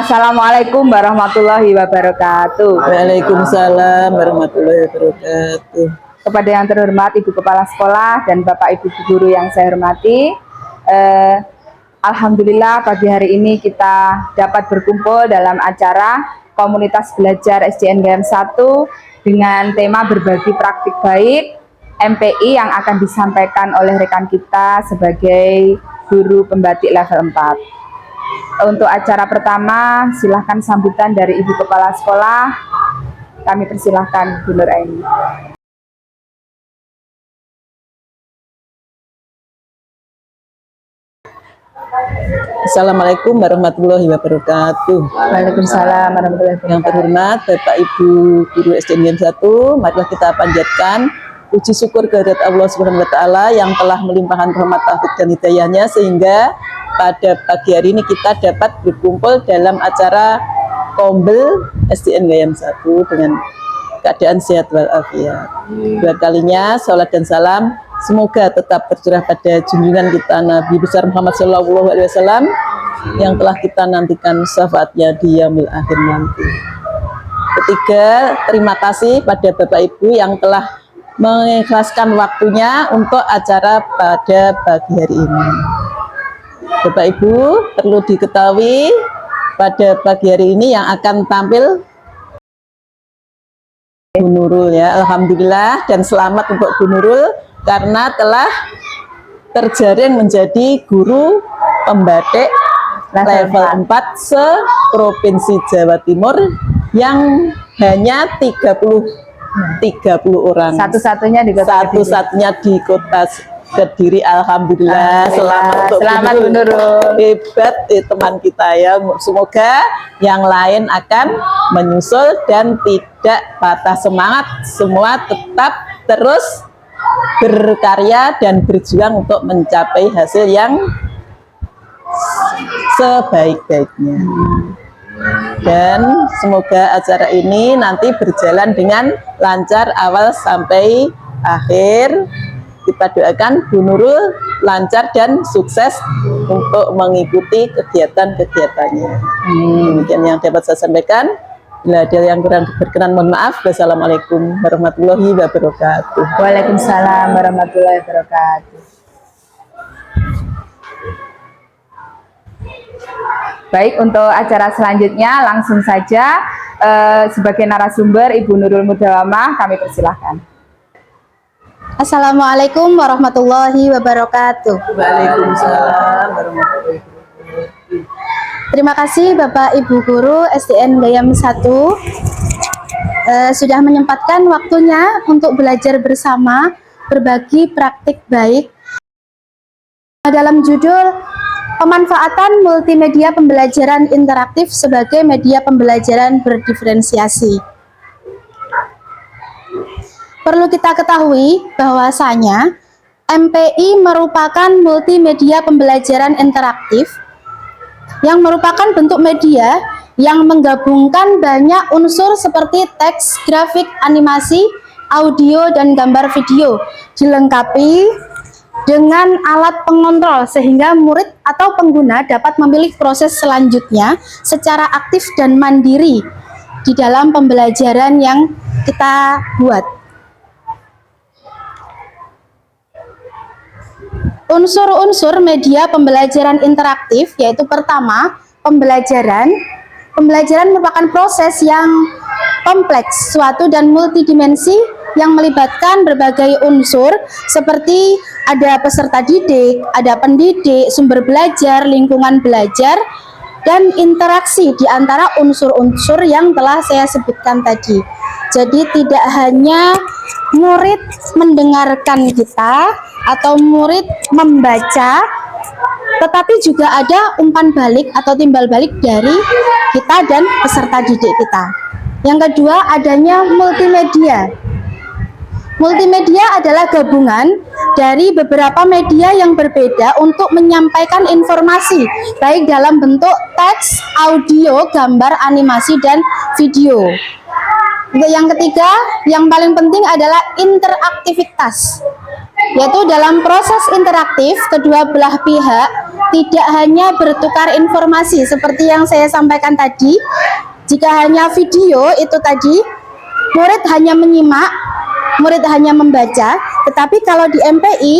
Assalamualaikum warahmatullahi wabarakatuh. Waalaikumsalam warahmatullahi wabarakatuh. Kepada yang terhormat Ibu Kepala Sekolah dan Bapak Ibu Guru yang saya hormati, Alhamdulillah pagi hari ini kita dapat berkumpul dalam acara Komunitas Belajar SDN GM 1 dengan tema berbagi praktik baik MPI yang akan disampaikan oleh rekan kita sebagai guru pembatik level 4. Untuk acara pertama, silahkan sambutan dari Ibu Kepala Sekolah. Kami persilahkan Bu Nur Aini. Assalamualaikum warahmatullahi wabarakatuh. Waalaikumsalam warahmatullahi wabarakatuh. Yang terhormat Bapak Ibu Guru SDN 1, marilah kita panjatkan puji syukur kehadirat Allah Subhanahu wa taala yang telah melimpahkan rahmat taufik dan hidayahnya sehingga pada pagi hari ini kita dapat berkumpul dalam acara Kombel SDN GM 1 dengan keadaan sehat walafiat. Dua kalinya salat dan salam semoga tetap tercurah pada junjungan kita Nabi besar Muhammad SAW yang telah kita nantikan syafaatnya di yaumil akhir nanti. Ketiga, terima kasih pada Bapak Ibu yang telah mengikhlaskan waktunya untuk acara pada pagi hari ini. Bapak Ibu, perlu diketahui pada pagi hari ini yang akan tampil Bu Nurul ya. Alhamdulillah dan selamat untuk Bu Nurul karena telah terjaring menjadi guru pembatik level 4 se-Provinsi Jawa Timur yang hanya 30 orang. Satu-satunya di kota Kediri. Alhamdulillah. Selamat Bu Nurul. Hebat teman kita ya. Semoga yang lain akan menyusul dan tidak patah semangat. Semua tetap terus berkarya dan berjuang untuk mencapai hasil yang sebaik-baiknya. Dan semoga acara ini nanti berjalan dengan lancar awal sampai akhir. Kita doakan Bu Nurul lancar dan sukses untuk mengikuti kegiatan-kegiatannya. Demikian yang dapat saya sampaikan. Bila ada yang kurang berkenan mohon maaf. Wassalamualaikum warahmatullahi wabarakatuh. Waalaikumsalam warahmatullahi wabarakatuh. Baik, untuk acara selanjutnya langsung saja sebagai narasumber Ibu Nurul Mudawamah kami persilahkan. Assalamualaikum warahmatullahi wabarakatuh. Waalaikumsalam warahmatullahi wabarakatuh. Terima kasih Bapak Ibu Guru SDN GM 1 sudah menyempatkan waktunya untuk belajar bersama berbagi praktik baik. Dalam judul pemanfaatan multimedia pembelajaran interaktif sebagai media pembelajaran berdiferensiasi. Perlu kita ketahui bahwasanya MPI merupakan multimedia pembelajaran interaktif yang merupakan bentuk media yang menggabungkan banyak unsur seperti teks, grafik, animasi, audio, dan gambar video, dilengkapi dengan alat pengontrol sehingga murid atau pengguna dapat memilih proses selanjutnya secara aktif dan mandiri di dalam pembelajaran yang kita buat. Unsur-unsur media pembelajaran interaktif yaitu pertama, pembelajaran. Pembelajaran merupakan proses yang kompleks, suatu dan multidimensi yang melibatkan berbagai unsur seperti ada peserta didik, ada pendidik, sumber belajar, lingkungan belajar, dan interaksi di antara unsur-unsur yang telah saya sebutkan tadi. Jadi tidak hanya murid mendengarkan kita atau murid membaca, tetapi juga ada umpan balik atau timbal balik dari kita dan peserta didik kita. Yang kedua, adanya multimedia. Multimedia adalah gabungan dari beberapa media yang berbeda untuk menyampaikan informasi, baik dalam bentuk teks, audio, gambar, animasi, dan video. Untuk yang ketiga, yang paling penting adalah interaktivitas, yaitu dalam proses interaktif kedua belah pihak tidak hanya bertukar informasi seperti yang saya sampaikan tadi. Jika hanya video itu tadi, murid hanya menyimak, murid hanya membaca. Tetapi kalau di MPI,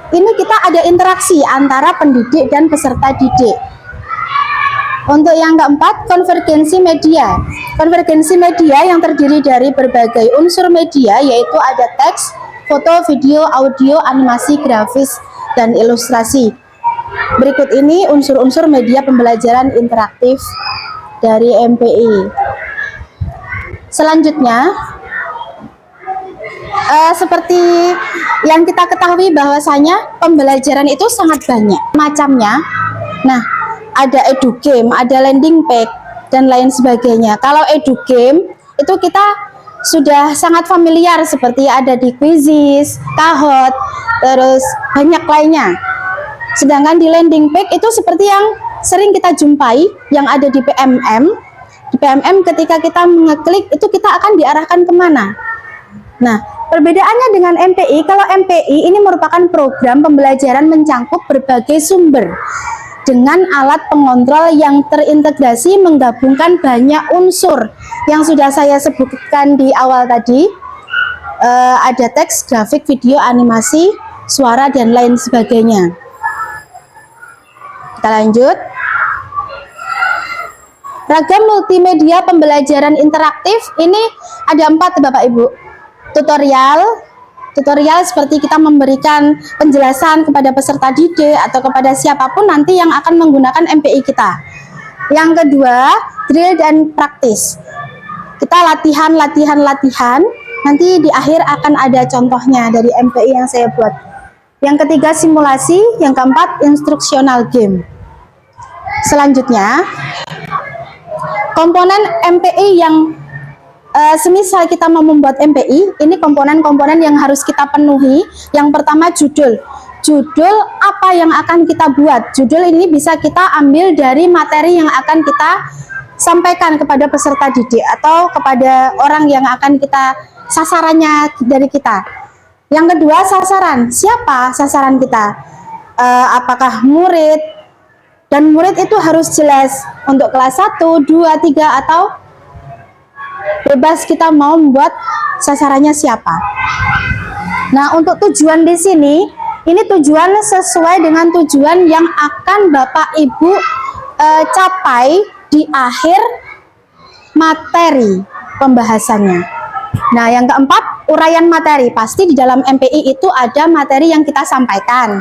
ini kita ada interaksi antara pendidik dan peserta didik. Untuk yang keempat, konvergensi media. Konvergensi media yang terdiri dari berbagai unsur media, yaitu ada teks, foto, video, audio, animasi, grafis, dan ilustrasi. Berikut ini unsur-unsur media pembelajaran interaktif dari MPI. Selanjutnya, seperti yang kita ketahui bahwasanya pembelajaran itu sangat banyak macamnya. Nah, ada edugame, ada landing page, dan lain sebagainya. Kalau edugame itu kita sudah sangat familiar, seperti ada di Quizizz, Kahoot, terus banyak lainnya. Sedangkan di landing page itu seperti yang sering kita jumpai yang ada di PMM. Di PMM ketika kita mengeklik itu kita akan diarahkan kemana? Nah, perbedaannya dengan MPI, kalau MPI ini merupakan program pembelajaran mencangkup berbagai sumber dengan alat pengontrol yang terintegrasi menggabungkan banyak unsur yang sudah saya sebutkan di awal tadi. Ada teks, grafik, video, animasi, suara, dan lain sebagainya. Kita lanjut. Ragam multimedia pembelajaran interaktif ini ada 4 Bapak Ibu. Tutorial seperti kita memberikan penjelasan kepada peserta didik atau kepada siapapun nanti yang akan menggunakan MPI kita. Yang kedua, drill dan praktis. Kita latihan, nanti di akhir akan ada contohnya dari MPI yang saya buat. Yang ketiga, simulasi. Yang keempat, instruksional game. Selanjutnya, komponen MPI yang semisal kita mau membuat MPI, ini komponen-komponen yang harus kita penuhi. Yang pertama, judul. Judul apa yang akan kita buat? Judul ini bisa kita ambil dari materi yang akan kita sampaikan kepada peserta didik atau kepada orang yang akan kita sasarannya dari kita. Yang kedua, sasaran. Siapa sasaran kita? Apakah murid? Dan murid itu harus jelas untuk kelas 1, 2, 3 atau bebas kita mau membuat sasarannya siapa. Nah, untuk tujuan di sini, ini tujuan sesuai dengan tujuan yang akan Bapak Ibu capai di akhir materi pembahasannya. Nah, yang keempat, uraian materi. Pasti di dalam MPI itu ada materi yang kita sampaikan.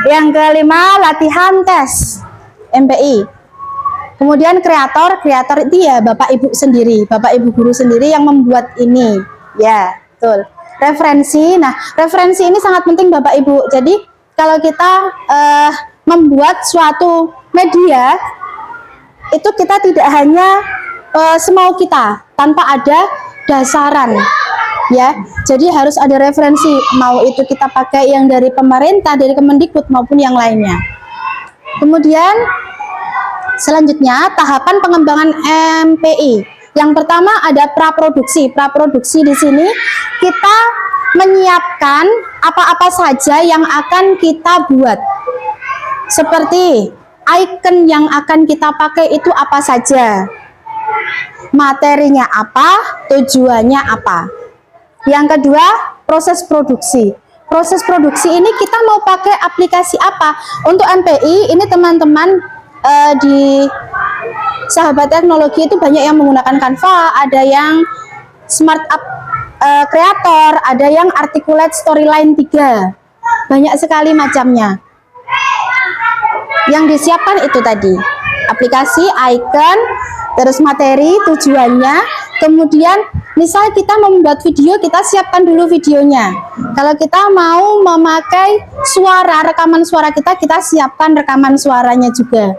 Yang kelima, latihan tes MPI. Kemudian kreator itu ya Bapak Ibu sendiri, Bapak Ibu guru sendiri yang membuat ini. Ya, betul. Referensi. Nah, referensi ini sangat penting Bapak Ibu. Jadi, kalau kita membuat suatu media, itu kita tidak hanya semau kita, tanpa ada dasaran. Ya, jadi harus ada referensi. Mau itu kita pakai yang dari pemerintah, dari Kemendikbud maupun yang lainnya. Kemudian selanjutnya tahapan pengembangan MPI. Yang pertama ada praproduksi. Praproduksi di sini kita menyiapkan apa-apa saja yang akan kita buat. Seperti icon yang akan kita pakai itu apa saja. Materinya apa, tujuannya apa. Yang kedua, proses produksi. Proses produksi ini kita mau pakai aplikasi apa? Untuk MPI ini teman-teman di Sahabat Teknologi itu banyak yang menggunakan Canva, ada yang Smart App Creator, ada yang Articulate Storyline 3. Banyak sekali macamnya. Yang disiapkan itu tadi, aplikasi, icon, terus materi, tujuannya, kemudian misal kita membuat video, kita siapkan dulu videonya. Kalau kita mau memakai suara, rekaman suara kita siapkan rekaman suaranya juga.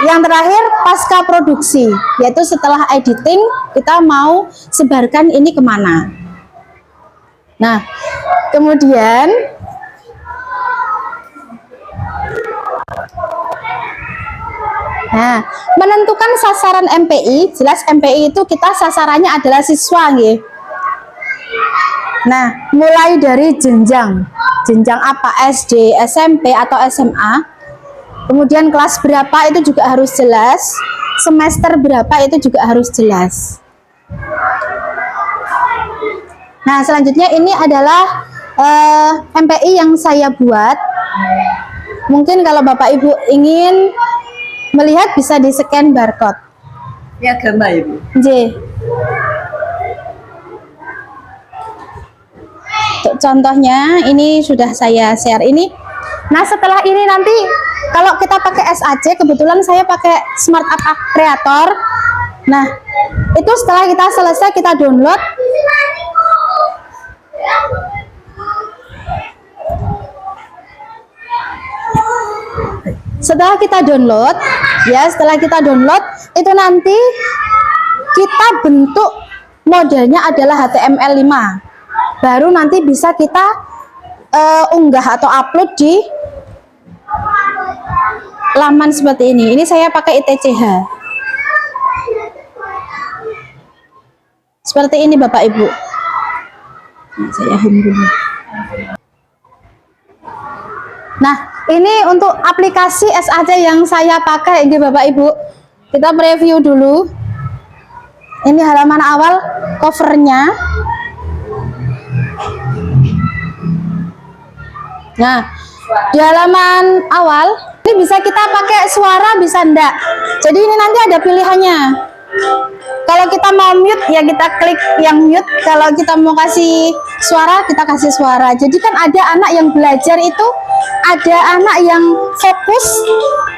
Yang terakhir, pasca produksi, yaitu setelah editing, kita mau sebarkan ini kemana. Nah, kemudian menentukan sasaran MPI, jelas MPI itu kita sasarannya adalah siswa, nggih. Nah, mulai dari jenjang jenjang apa, SD, SMP, atau SMA. Kemudian kelas berapa itu juga harus jelas, semester berapa itu juga harus jelas. Nah, selanjutnya ini adalah MPI yang saya buat. Mungkin kalau Bapak Ibu ingin melihat bisa di-scan barcode. Ini agama ya Bu? J. Untuk contohnya ini sudah saya share ini. Nah, setelah ini nanti kalau kita pakai SAC, kebetulan saya pakai Smart App Creator. Nah, itu setelah kita selesai kita download. Setelah kita download, setelah kita download itu nanti kita bentuk modelnya adalah HTML5. Baru nanti bisa kita unggah atau upload di laman seperti ini. Ini saya pakai ITCH. Seperti ini Bapak Ibu. Nah, saya home dulu. Nah, ini untuk aplikasi SAC yang saya pakai ini Bapak Ibu. Kita preview dulu. Ini halaman awal covernya. Nah, di halaman awal ini bisa kita pakai suara, bisa enggak. Jadi ini nanti ada pilihannya. Kalau kita mau mute ya kita klik yang mute. Kalau kita mau kasih suara kita kasih suara. Jadi kan ada anak yang belajar itu, ada anak yang fokus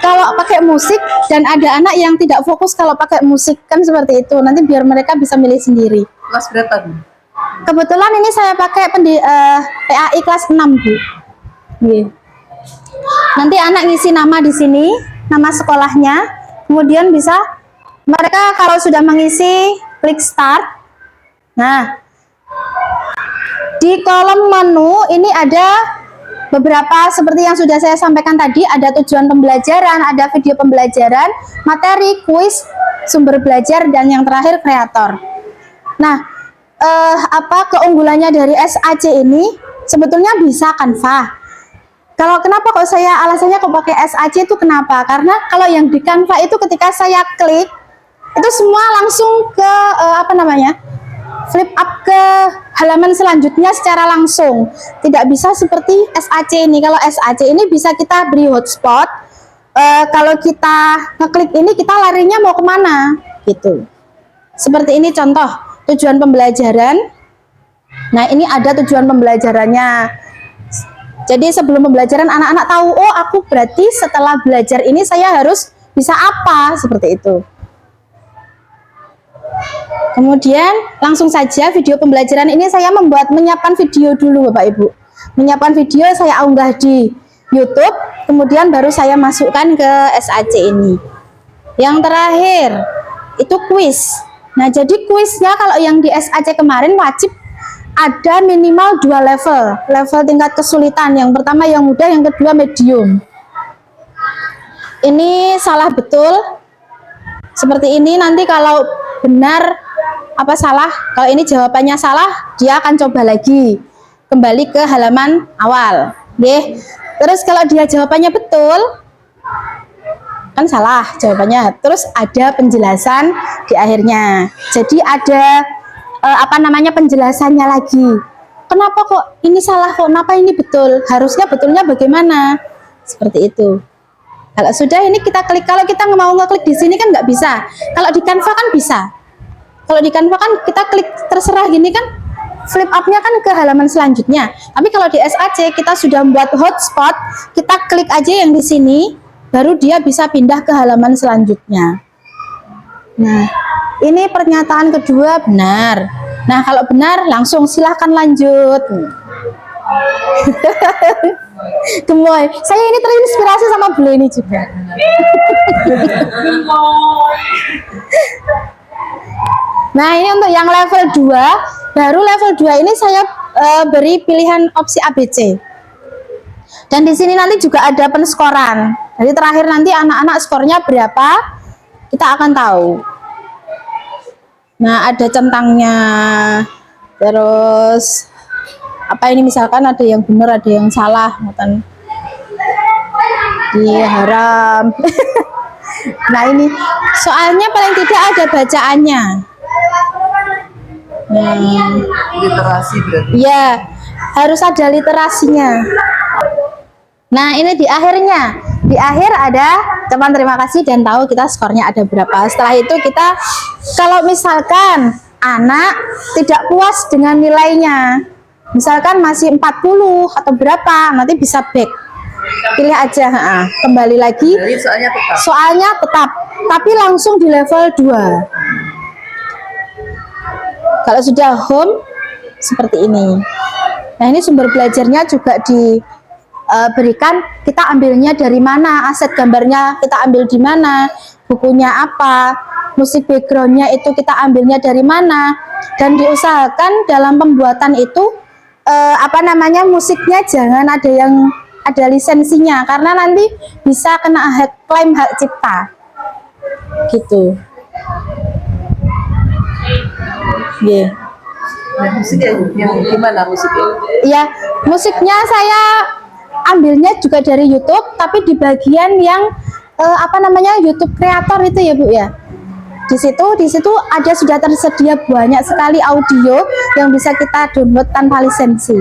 kalau pakai musik dan ada anak yang tidak fokus kalau pakai musik, kan seperti itu. Nanti biar mereka bisa milih sendiri. Kelas berapa Bu? Kebetulan ini saya pakai PAI kelas 6 Bu. Nanti anak ngisi nama di sini, nama sekolahnya, kemudian bisa mereka kalau sudah mengisi klik start. Nah, di kolom menu ini ada beberapa seperti yang sudah saya sampaikan tadi, ada tujuan pembelajaran, ada video pembelajaran, materi, kuis, sumber belajar, dan yang terakhir kreator. Nah, apa keunggulannya dari SAC ini? Sebetulnya bisa Canva. Kalau kenapa kok saya alasannya kok pakai SAC itu kenapa? Karena kalau yang di Canva itu ketika saya klik itu semua langsung ke flip up ke halaman selanjutnya secara langsung. Tidak bisa seperti SAC ini. Kalau SAC ini bisa kita beri hotspot. Kalau kita ngeklik ini kita larinya mau kemana gitu. Seperti ini contoh tujuan pembelajaran. Nah, ini ada tujuan pembelajarannya. Jadi sebelum pembelajaran anak-anak tahu, oh aku berarti setelah belajar ini saya harus bisa apa, seperti itu. Kemudian langsung saja video pembelajaran ini saya menyiapkan video dulu Bapak Ibu. Menyiapkan video saya unggah di YouTube, kemudian baru saya masukkan ke SAC ini. Yang terakhir itu kuis. Nah, jadi kuisnya kalau yang di SAC kemarin wajib ada minimal 2 level tingkat kesulitan. Yang pertama yang mudah, yang kedua medium. Ini salah betul. Seperti ini nanti kalau benar apa salah, kalau ini jawabannya salah, dia akan coba lagi kembali ke halaman awal. Terus kalau dia jawabannya betul, kan salah jawabannya. Terus ada penjelasan di akhirnya. Jadi ada penjelasannya lagi. Kenapa kok ini salah, kok kenapa ini betul? Harusnya betulnya bagaimana? Seperti itu. Kalau sudah ini kita klik, kalau kita mau ngeklik di sini kan nggak bisa. Kalau di Canva kan bisa. Kalau di Canva kan kita klik terserah gini kan, flip up-nya kan ke halaman selanjutnya. Tapi kalau di SAC kita sudah membuat hotspot, kita klik aja yang di sini, baru dia bisa pindah ke halaman selanjutnya. Nah, ini pernyataan kedua benar. Nah, kalau benar langsung silahkan lanjut. Gemoy, saya ini terinspirasi sama Bu Leni juga. Nah, ini untuk yang level 2. Baru level 2 ini saya beri pilihan opsi ABC. Dan di sini nanti juga ada penskoran. Jadi terakhir nanti anak-anak skornya berapa, kita akan tahu. Nah, ada centangnya. Terus apa ini, misalkan ada yang benar ada yang salah ngoten. Iya, haram. Nah, ini soalnya paling tidak ada bacaannya. Literasi berarti. Ya, harus ada literasinya. Nah, ini di akhirnya. Di akhir ada teman terima kasih dan tahu kita skornya ada berapa. Setelah itu kita, kalau misalkan anak tidak puas dengan nilainya, misalkan masih 40 atau berapa, nanti bisa back. Pilih aja, kembali lagi. Jadi Soalnya tetap, tapi langsung di level 2. Kalau sudah home seperti ini. Nah, ini sumber belajarnya juga diberikan, kita ambilnya dari mana, aset gambarnya kita ambil di mana, bukunya apa, musik backgroundnya itu kita ambilnya dari mana, dan diusahakan dalam pembuatan itu musiknya jangan ada lisensinya, karena nanti bisa kena klaim hak cipta gitu. Yeah. Nah, musiknya yang gimana musiknya? Ya, musiknya saya ambilnya juga dari YouTube, tapi di bagian yang YouTube kreator itu ya Bu ya. Di situ ada sudah tersedia banyak sekali audio yang bisa kita download tanpa lisensi.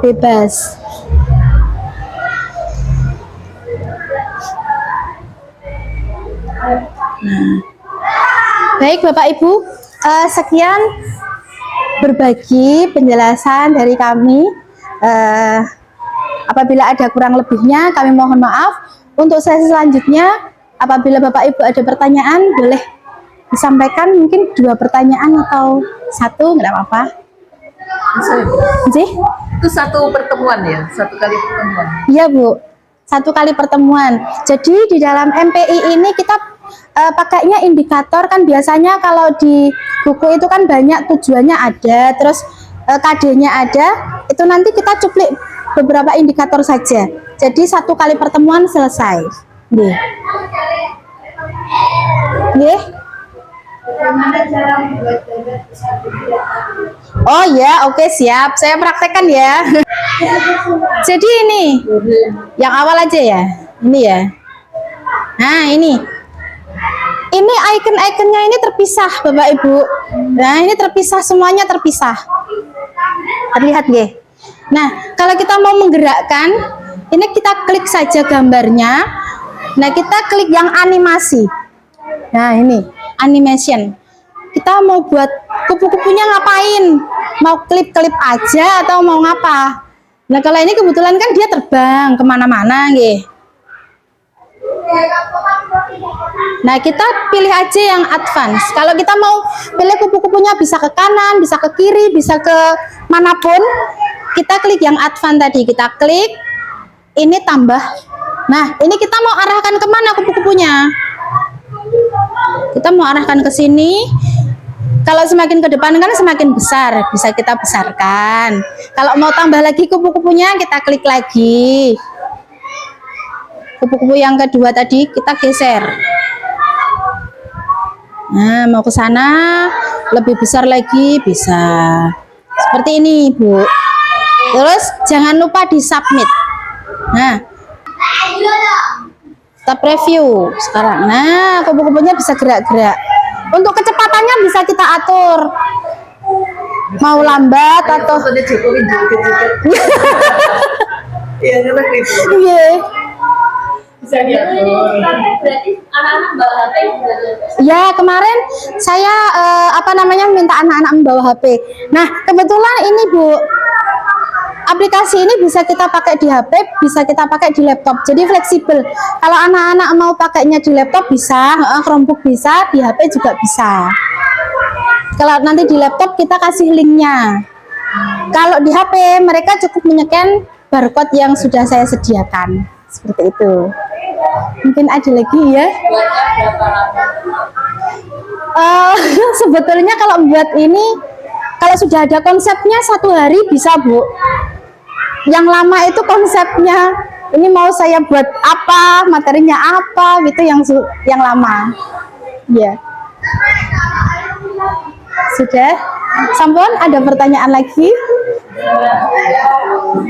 Bebas. Nah, baik Bapak Ibu, sekian berbagi penjelasan dari kami. Apabila ada kurang lebihnya kami mohon maaf. Untuk sesi selanjutnya, apabila Bapak Ibu ada pertanyaan, boleh disampaikan, mungkin 2 pertanyaan atau 1, nggak apa-apa. Itu satu pertemuan ya, 1 kali pertemuan. Iya Bu, 1 kali pertemuan. Jadi di dalam MPI ini kita pakainya indikator, kan biasanya kalau di buku itu kan banyak tujuannya ada, terus KD-nya ada, itu nanti kita cuplik beberapa indikator saja. Jadi 1 kali pertemuan selesai. Nggih. Nggih. Oh ya, oke, siap. Saya praktekkan ya. Jadi ini yang awal aja ya. Ini ya. Nah, ini icon-iconnya ini terpisah Bapak Ibu. Nah, ini terpisah, semuanya terpisah. Terlihat nggih? Nah, kalau kita mau menggerakkan, ini kita klik saja gambarnya. Nah, kita klik yang animasi. Nah, ini animation. Kita mau buat kupu-kupunya ngapain? Mau klip-klip aja atau mau ngapa? Nah, kalau ini kebetulan kan dia terbang kemana-mana nggih. Nah, kita pilih aja yang advance. Kalau kita mau pilih kupu-kupunya bisa ke kanan, bisa ke kiri, bisa ke manapun, kita klik yang advance tadi. Kita klik, ini tambah. Nah, ini kita mau arahkan kemana kupu-kupunya? Kita mau arahkan ke sini. Kalau semakin ke depan kan semakin besar, bisa kita besarkan. Kalau mau tambah lagi kupu-kupunya, kita klik lagi. Kupu-kupu yang kedua tadi kita geser. Nah, mau ke sana, lebih besar lagi bisa. Seperti ini, Bu. Terus jangan lupa di submit. Nah, kita preview sekarang. Nah, kupu-kupunya bisa gerak-gerak. Untuk kecepatannya bisa kita atur. Mau lambat atau Iya, ngerti itu. iya. Bisa diatur. Berarti anak-anak bawa HP juga. Ya, kemarin saya minta anak-anak membawa HP. Nah, kebetulan ini Bu, aplikasi ini bisa kita pakai di HP, bisa kita pakai di laptop. Jadi fleksibel. Kalau anak-anak mau pakainya di laptop bisa, Chromebook bisa, di HP juga bisa. Kalau nanti di laptop kita kasih linknya. Kalau di HP mereka cukup menyekan barcode yang sudah saya sediakan. Seperti itu. Mungkin ada lagi ya. Sebetulnya kalau buat ini, kalau sudah ada konsepnya 1 hari bisa Bu. Yang lama itu konsepnya, ini mau saya buat apa, materinya apa, gitu yang lama. Ya. Sudah. Sampun, ada pertanyaan lagi?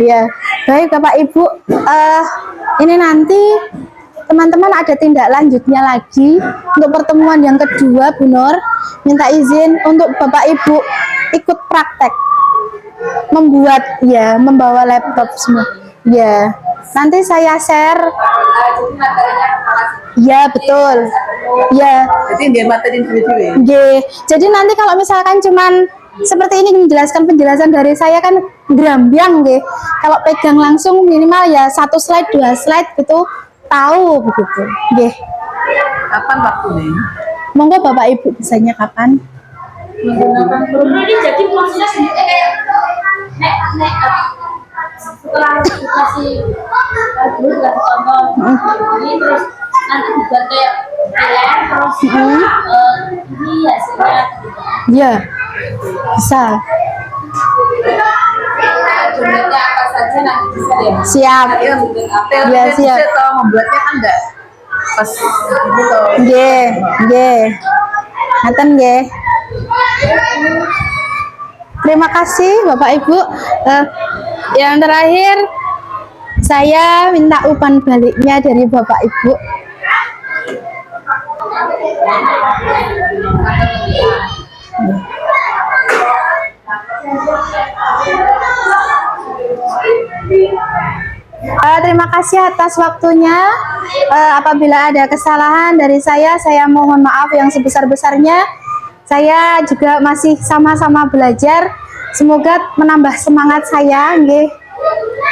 Ya, baik Bapak Ibu, ini nanti teman-teman ada tindak lanjutnya lagi untuk pertemuan yang kedua. Bu Nur minta izin untuk Bapak Ibu ikut praktek membuat, ya, membawa laptop semua. Ya, nanti saya share. Ya, betul. Ya. Jadi dia materi individu. Jadi nanti kalau misalkan cuman seperti ini menjelaskan penjelasan dari saya kan gerambiang, nggih. Kalau pegang langsung minimal ya 1 slide 2 slide gitu tahu begitu. Nggih. Kapan waktunya? Monggo Bapak Ibu bisanya kapan? Ini jadi proses kayak nek setelah dikasih dulu kasih contoh ini terus nanti dibuat kayak film terus ini hasilnya Ya, bisa. Jumlahnya apa saja nanti bisa ya. Siap. Ya, siap. Kalau membuatnya kan enggak pas gitu. Nggih, nggih. Ngaten nggih. Terima kasih Bapak Ibu. Yang terakhir saya minta umpan baliknya dari Bapak Ibu. Terima kasih atas waktunya. Apabila ada kesalahan dari saya mohon maaf yang sebesar-besarnya. Saya juga masih sama-sama belajar. Semoga menambah semangat saya, nggih.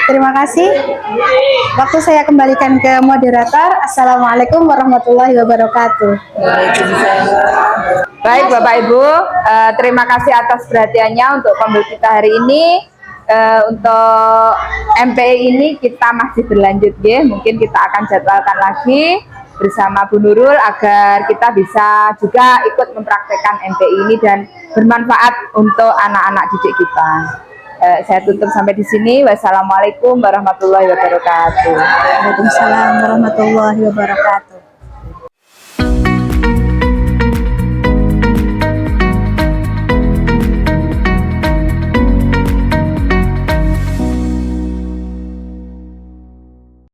Terima kasih. Waktu saya kembalikan ke moderator. Assalamualaikum warahmatullahi wabarakatuh. Baik Bapak Ibu, terima kasih atas perhatiannya untuk pembeli kita hari ini. Untuk MPI ini kita masih berlanjut, ya. Mungkin kita akan jadwalkan lagi bersama Bu Nurul agar kita bisa juga ikut mempraktekkan MPI ini dan bermanfaat untuk anak-anak didik kita. Saya tutup sampai di sini. Wassalamualaikum warahmatullahi wabarakatuh. Waalaikumsalam warahmatullahi wabarakatuh.